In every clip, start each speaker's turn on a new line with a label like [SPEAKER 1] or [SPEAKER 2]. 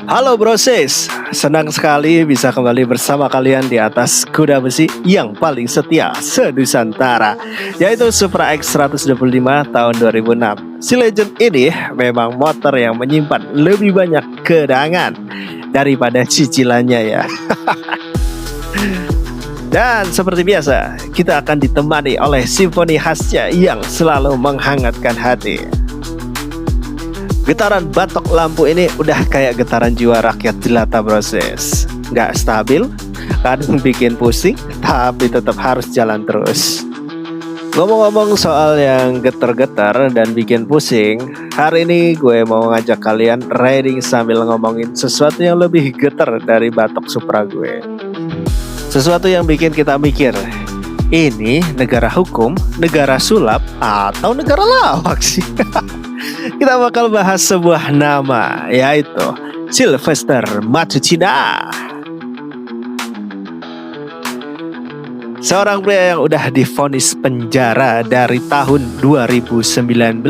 [SPEAKER 1] Halo Brosis, senang sekali bisa kembali bersama kalian di atas kuda besi yang paling setia se-Nusantara, yaitu Supra X 125 tahun 2006. Si legend ini memang motor yang menyimpan lebih banyak kenangan daripada cicilannya ya. Dan seperti biasa, kita akan ditemani oleh simfoni khasnya yang selalu menghangatkan hati. Getaran batok lampu ini udah kayak getaran jiwa rakyat jelata Brosis. Nggak stabil, kadang bikin pusing, tapi tetap harus jalan terus. Ngomong-ngomong soal yang getar-getar dan bikin pusing, hari ini gue mau ngajak kalian riding sambil ngomongin sesuatu yang lebih getar dari batok Supra gue. Sesuatu yang bikin kita mikir, ini negara hukum, negara sulap, atau negara lawak sih? Kita bakal bahas sebuah nama, yaitu Sylvester Matutina. Seorang pria yang udah divonis penjara dari tahun 2019,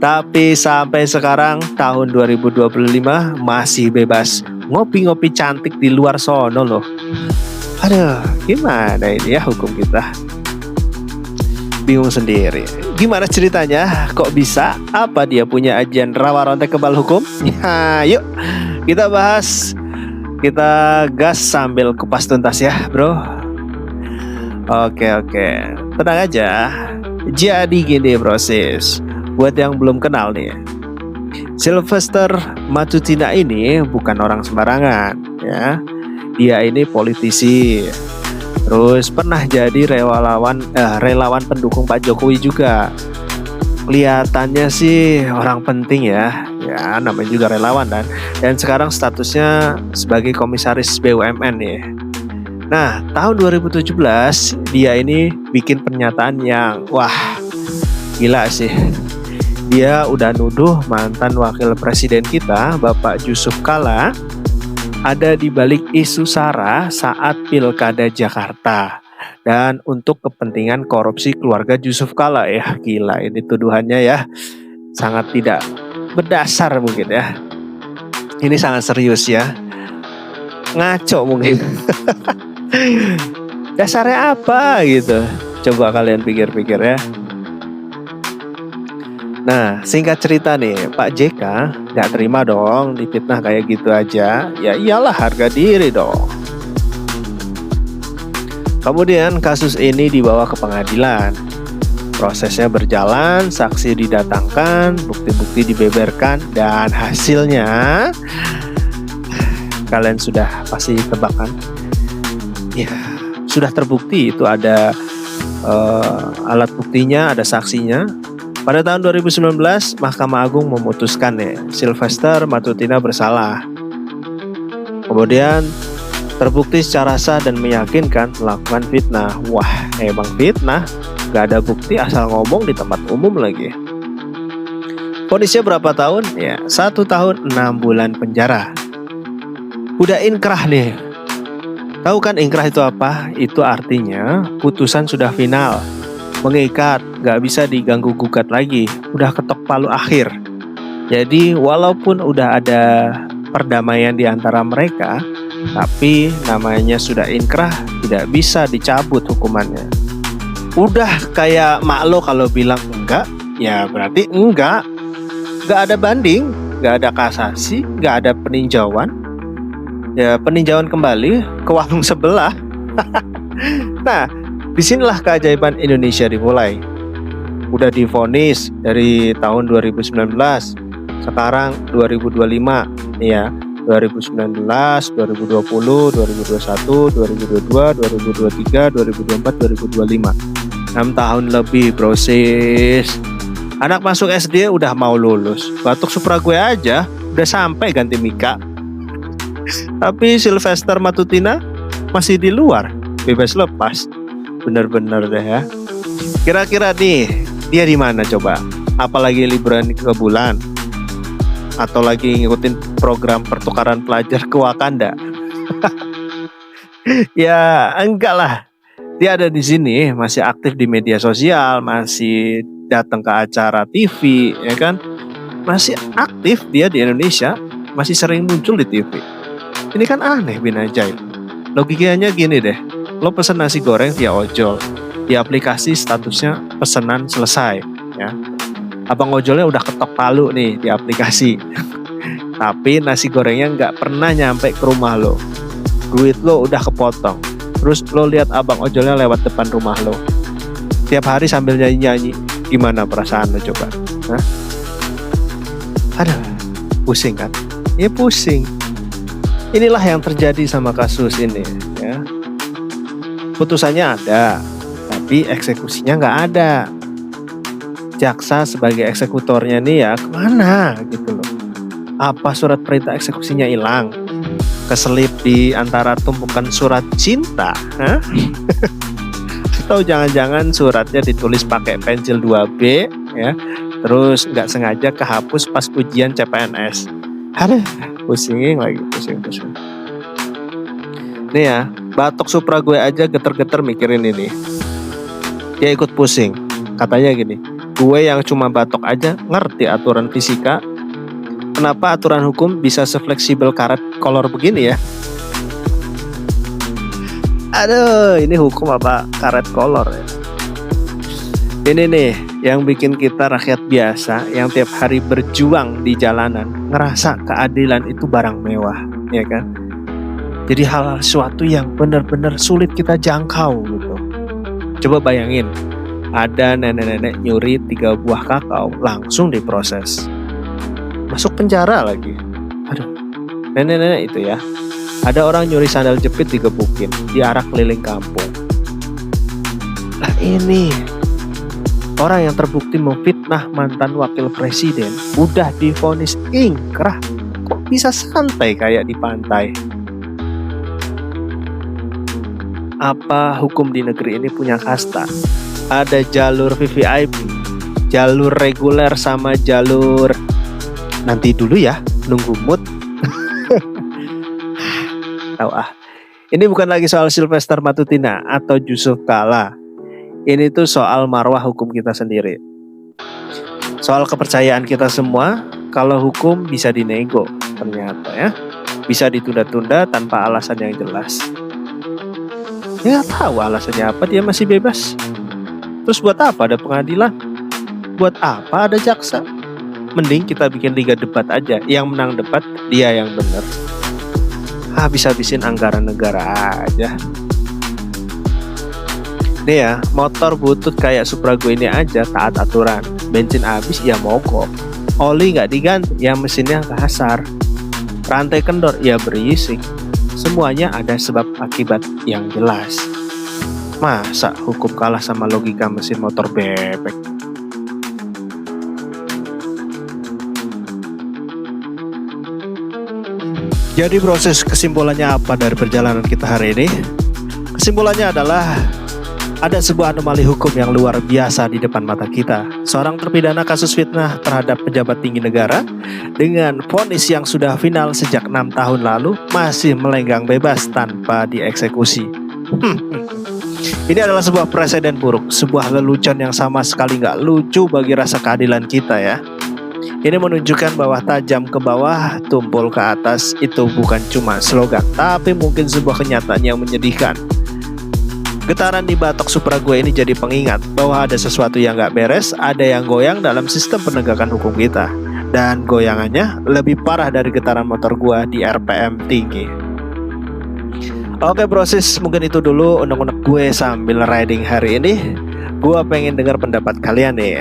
[SPEAKER 1] tapi sampai sekarang tahun 2025 masih bebas ngopi-ngopi cantik di luar sono loh. Aduh, gimana ini ya hukum kita? Bingung sendiri. Gimana ceritanya? Kok bisa? Apa dia punya ajian rawa rontek kebal hukum? Ya, yuk kita bahas. Kita gas sambil kupas tuntas ya, bro. Oke. Tenang aja. Jadi gini Brosis, buat yang belum kenal nih, Sylvester Matutina ini bukan orang sembarangan ya. Dia ini politisi. Terus pernah jadi relawan pendukung Pak Jokowi juga. Kelihatannya sih orang penting ya. Ya namanya juga relawan kan. Dan sekarang statusnya sebagai komisaris BUMN ya. Nah tahun 2017 dia ini bikin pernyataan yang wah gila sih. Dia udah nuduh mantan wakil presiden kita Bapak Yusuf Kalla ada di balik isu SARA saat Pilkada Jakarta dan untuk kepentingan korupsi keluarga Yusuf Kalla ya. Gila ini tuduhannya ya, sangat tidak berdasar mungkin ya. Ini sangat serius ya, ngaco mungkin. Dasarnya apa gitu, coba kalian pikir-pikir ya. Nah, singkat cerita nih, Pak JK nggak terima dong difitnah kayak gitu aja. Ya iyalah, harga diri dong. Kemudian kasus ini dibawa ke pengadilan. Prosesnya berjalan, saksi didatangkan, bukti-bukti dibeberkan, dan hasilnya kalian sudah pasti tebak kan? Ya, sudah terbukti itu ada alat buktinya, ada saksinya. Pada tahun 2019, Mahkamah Agung memutuskan ya, Sylvester Matutina bersalah. Kemudian terbukti secara sah dan meyakinkan melakukan fitnah. Wah, emang fitnah? Gak ada bukti asal ngomong di tempat umum lagi. Vonisnya berapa tahun? Ya, 1 tahun 6 bulan penjara. Udah inkrah nih. Tahu kan inkrah itu apa? Itu artinya putusan sudah final, mengikat, gak bisa diganggu gugat lagi, udah ketok palu akhir. Jadi walaupun udah ada perdamaian di antara mereka, tapi namanya sudah inkrah, tidak bisa dicabut hukumannya. Udah kayak mak lo kalau bilang enggak, ya berarti enggak. Gak ada banding, gak ada kasasi, gak ada peninjauan. Ya peninjauan kembali ke warung sebelah. Nah, disinilah keajaiban Indonesia dimulai. Udah divonis dari tahun 2019, sekarang 2025 ya, 2019, 2020, 2021, 2022, 2023, 2024, 2025. 6 tahun lebih Brosis. Anak masuk SD udah mau lulus. Batok Supra gue aja udah sampai ganti mika. Tapi Sylvester Matutina masih di luar, bebas lepas. Bener-bener deh ya. Kira-kira nih dia di mana coba? Apalagi liburan ke bulan? Atau lagi ngikutin program pertukaran pelajar ke Wakanda? Ya enggak lah. Dia ada di sini, masih aktif di media sosial, masih datang ke acara TV, ya kan? Masih aktif dia di Indonesia. masih sering muncul di TV. Ini kan aneh bin ajaib. Logikanya gini deh, lo pesen nasi goreng via ojol, di aplikasi statusnya pesanan selesai, ya. Abang ojolnya udah ketok palu nih di aplikasi, tapi nasi gorengnya nggak pernah nyampe ke rumah lo. Duit lo udah kepotong, terus lo lihat abang ojolnya lewat depan rumah lo. Tiap hari sambil nyanyi-nyanyi, gimana perasaan lo coba? Hah? Aduh, pusing kan? Ya pusing. Inilah yang terjadi sama kasus ini, ya. Putusannya ada, tapi eksekusinya nggak ada. Jaksa sebagai eksekutornya nih ya kemana gitu loh. Apa surat perintah eksekusinya hilang? Keselip di antara tumpukan surat cinta? Hah? Atau jangan-jangan suratnya ditulis pakai pensil 2B, ya, terus nggak sengaja kehapus pas ujian CPNS. Aduh, pusing lagi, pusing. Nih ya, batok Supra gue aja geter-geter mikirin ini. Dia ikut pusing. Katanya gini, gue yang cuma batok aja ngerti aturan fisika. Kenapa aturan hukum bisa sefleksibel karet kolor begini ya? Aduh, ini hukum apa karet kolor ya? Ini nih yang bikin kita rakyat biasa yang tiap hari berjuang di jalanan ngerasa keadilan itu barang mewah, ya kan? Jadi hal sesuatu yang benar-benar sulit kita jangkau gitu. Coba bayangin, ada nenek-nenek nyuri 3 buah kakao langsung diproses, masuk penjara lagi. Aduh, nenek-nenek itu ya. Ada orang nyuri sandal jepit digebukin, diarak keliling kampung. Nah ini orang yang terbukti memfitnah mantan wakil presiden udah divonis ingkrah, kok bisa santai kayak di pantai? Apa hukum di negeri ini punya kasta? Ada jalur VVIP, jalur reguler sama jalur nanti dulu ya, nunggu mood. Tahu ini bukan lagi soal Sylvester Matutina atau Yusuf Kala. Ini tuh soal marwah hukum kita sendiri. Soal kepercayaan kita semua kalau hukum bisa dinego ternyata ya. Bisa ditunda-tunda tanpa alasan yang jelas. Ya nggak tahu alasannya apa, dia masih bebas. Terus buat apa ada pengadilan? Buat apa ada jaksa? Mending kita bikin liga debat aja. Yang menang debat dia yang benar. Habis-habisin anggaran negara aja. Nih ya, motor butut kayak Supra gue ini aja taat aturan. Bensin habis ya mogok. Oli nggak diganti ya mesinnya kasar. Rantai kendor ya berisik. Semuanya ada sebab akibat yang jelas. Masa hukum kalah sama logika mesin motor bebek? Jadi proses kesimpulannya apa dari perjalanan kita hari ini? Kesimpulannya adalah ada sebuah anomali hukum yang luar biasa di depan mata kita. Seorang terpidana kasus fitnah terhadap pejabat tinggi negara dengan vonis yang sudah final sejak 6 tahun lalu masih melenggang bebas tanpa dieksekusi. Ini adalah sebuah presiden buruk, sebuah lelucon yang sama sekali nggak lucu bagi rasa keadilan kita ya. Ini menunjukkan bahwa tajam ke bawah, tumpul ke atas itu bukan cuma slogan, tapi mungkin sebuah kenyataan yang menyedihkan. Getaran di batok Supra gue ini jadi pengingat bahwa ada sesuatu yang gak beres, ada yang goyang dalam sistem penegakan hukum kita. Dan goyangannya lebih parah dari getaran motor gue di RPM tinggi. Oke proses, mungkin itu dulu unek-unek gue sambil riding hari ini. Gue pengen dengar pendapat kalian nih.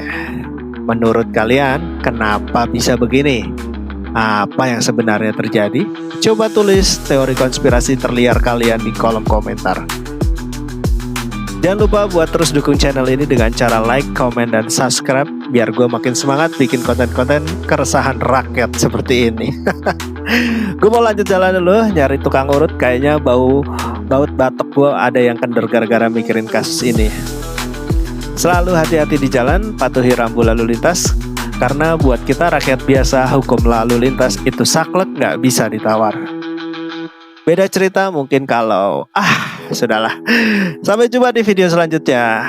[SPEAKER 1] Menurut kalian, kenapa bisa begini? Apa yang sebenarnya terjadi? Coba tulis teori konspirasi terliar kalian di kolom komentar. Jangan lupa buat terus dukung channel ini dengan cara like, comment, dan subscribe biar gue makin semangat bikin konten-konten keresahan rakyat seperti ini. Gue mau lanjut jalan dulu nyari tukang urut, kayaknya baut batok gue ada yang kendor gara-gara mikirin kasus ini. Selalu hati-hati di jalan, patuhi rambu lalu lintas, karena buat kita rakyat biasa hukum lalu lintas itu saklek nggak bisa ditawar. Beda cerita mungkin kalau sudahlah. Sampai jumpa di video selanjutnya.